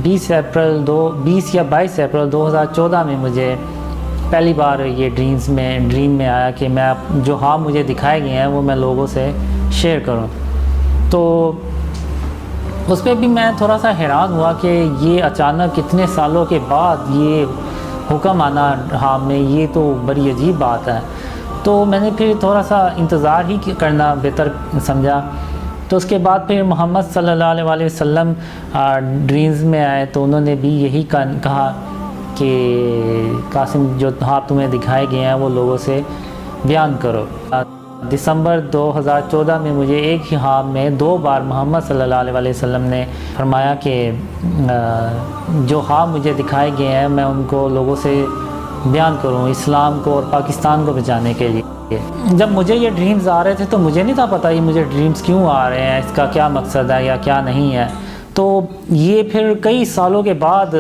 20 یا 22 اپریل 2014 میں مجھے پہلی بار یہ ڈریم میں آیا کہ میں جو خواب مجھے دکھائے گئے ہیں وہ میں لوگوں سے شیئر کروں. تو اس پہ بھی میں تھوڑا سا حیران ہوا کہ یہ اچانک کتنے سالوں کے بعد یہ حکم آنا خواب میں، یہ تو بڑی عجیب بات ہے. تو میں نے پھر تھوڑا سا انتظار ہی کرنا بہتر سمجھا. تو اس کے بعد پھر محمد صلی اللہ علیہ وسلم ڈریمز میں آئے تو انہوں نے بھی یہی کہا کہ قاسم جو خواب تمہیں دکھائے گئے ہیں وہ لوگوں سے بیان کرو. دسمبر 2014 میں مجھے ایک ہی خواب میں 2 بار محمد صلی اللہ علیہ وسلم نے فرمایا کہ جو خواب مجھے دکھائے گئے ہیں میں ان کو لوگوں سے بیان کروں، اسلام کو اور پاکستان کو بچانے کے لیے. جب مجھے یہ ڈریمز آ رہے تھے تو مجھے نہیں تھا پتہ یہ مجھے ڈریمز کیوں آ رہے ہیں، اس کا کیا مقصد ہے یا کیا نہیں ہے. تو یہ پھر کئی سالوں کے بعد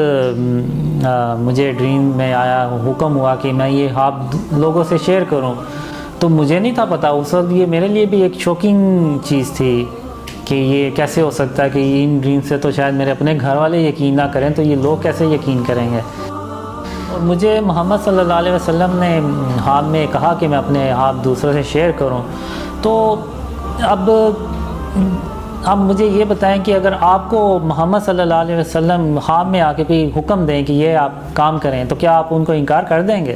مجھے ڈریم میں آیا، حکم ہوا کہ میں یہ خواب لوگوں سے شیئر کروں. تو مجھے نہیں تھا پتہ اس وقت، یہ میرے لیے بھی ایک شوکنگ چیز تھی کہ یہ کیسے ہو سکتا ہے کہ ان ڈریم سے تو شاید میرے اپنے گھر والے یقین نہ کریں، تو یہ لوگ کیسے یقین کریں گے. اور مجھے محمد صلی اللہ علیہ وسلم نے خواب میں کہا کہ میں اپنے خواب دوسروں سے شیئر کروں. تو اب مجھے یہ بتائیں کہ اگر آپ کو محمد صلی اللہ علیہ وسلم خواب میں آ کے کوئی حکم دیں کہ یہ آپ کام کریں تو کیا آپ ان کو انکار کر دیں گے؟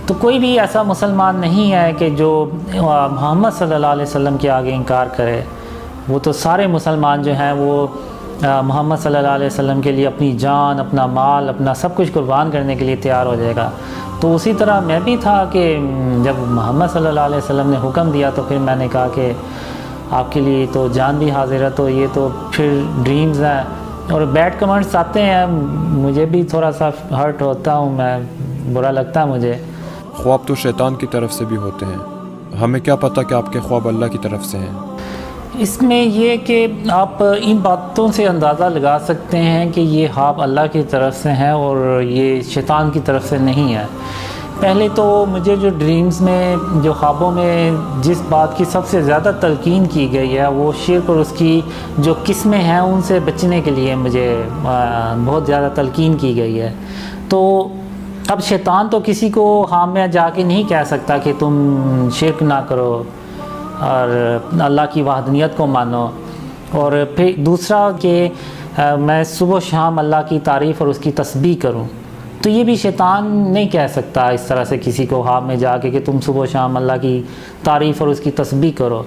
تو کوئی بھی ایسا مسلمان نہیں ہے کہ جو محمد صلی اللہ علیہ وسلم کے آگے انکار کرے. وہ تو سارے مسلمان جو ہیں وہ محمد صلی اللہ علیہ وسلم کے لیے اپنی جان، اپنا مال، اپنا سب کچھ قربان کرنے کے لیے تیار ہو جائے گا. تو اسی طرح میں بھی تھا کہ جب محمد صلی اللہ علیہ وسلم نے حکم دیا تو پھر میں نے کہا کہ آپ کے لیے تو جان بھی حاضر ہے. تو یہ تو پھر ڈریمز ہیں اور بیڈ کمنٹس آتے ہیں، مجھے بھی تھوڑا سا ہرٹ ہوتا ہوں، میں برا لگتا ہے مجھے. خواب تو شیطان کی طرف سے بھی ہوتے ہیں، ہمیں کیا پتہ کہ آپ کے خواب اللہ کی طرف سے ہیں؟ اس میں یہ کہ آپ ان باتوں سے اندازہ لگا سکتے ہیں کہ یہ خواب اللہ کی طرف سے ہیں اور یہ شیطان کی طرف سے نہیں ہے. پہلے تو مجھے جو ڈریمز میں، جو خوابوں میں جس بات کی سب سے زیادہ تلقین کی گئی ہے وہ شرک اور اس کی جو قسمیں ہیں ان سے بچنے کے لیے مجھے بہت زیادہ تلقین کی گئی ہے. تو اب شیطان تو کسی کو خواب میں جا کے نہیں کہہ سکتا کہ تم شرک نہ کرو اور اللہ کی وحدانیت کو مانو. اور پھر دوسرا کہ میں صبح و شام اللہ کی تعریف اور اس کی تسبیح کروں. تو یہ بھی شیطان نہیں کہہ سکتا اس طرح سے کسی کو خواب میں جا کے کہ تم صبح و شام اللہ کی تعریف اور اس کی تسبیح کرو.